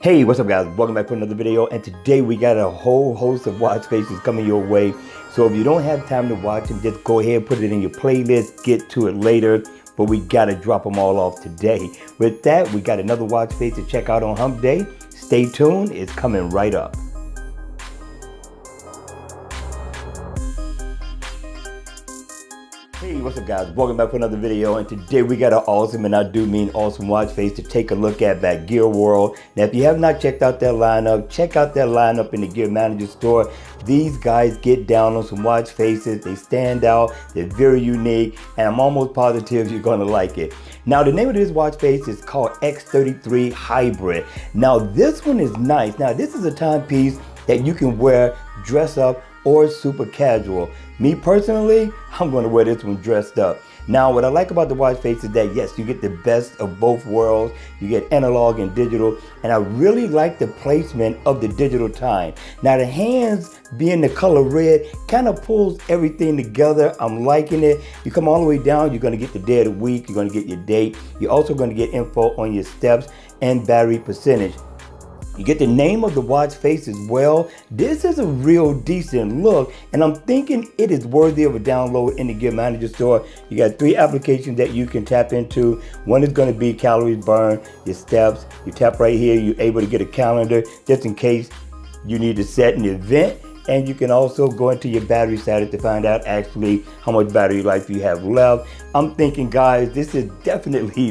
Hey, what's up guys? Welcome back to another video, and today we got a whole host of watch faces coming your way. So if you don't have time to watch them, just go ahead and put it in your playlist, get to it later, but we gotta drop them all off today. With that, we got another watch face to check out on Hump Day. Stay tuned, it's coming right up. Hey, what's up guys? Welcome back to another video, and today we got an awesome, and I do mean awesome, watch face to take a look at by Gear World. Now if you have not checked out their lineup, check out their lineup in the Gear Manager store. These guys get down on some watch faces. They stand out, they're very unique, and I'm almost positive you're gonna like it. Now the name of this watch face is called X33 Hybrid. Now this one is nice. Now this is a timepiece that you can wear, dress up, or super casual. Me personally, I'm gonna wear this one dressed up. Now what I like about the watch face is that yes, you get the best of both worlds. You get analog and digital, and I really like the placement of the digital time. Now the hands being the color red kind of pulls everything together. I'm liking it. You come all the way down, you're gonna get the day of the week, you're gonna get your date. You're also gonna get info on your steps and battery percentage. You get the name of the watch face as well. This is a real decent look, and I'm thinking it is worthy of a download in the Gear Manager store. You got 3 applications that you can tap into. One is going to be calories burned, your steps. You tap right here, you're able to get a calendar just in case you need to set an event. And you can also go into your battery status to find out actually how much battery life you have left. I'm thinking, guys, this is definitely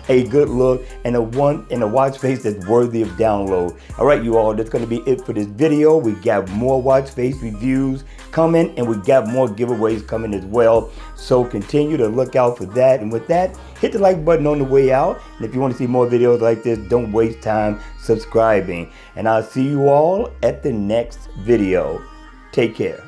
a good look, and a watch face that's worthy of download. All right, you all, that's gonna be it for this video. We got more watch face reviews coming, and we got more giveaways coming as well. So continue to look out for that. And with that, hit the like button on the way out. And if you want to see more videos like this, don't waste time subscribing. And I'll see you all at the next video. Take care.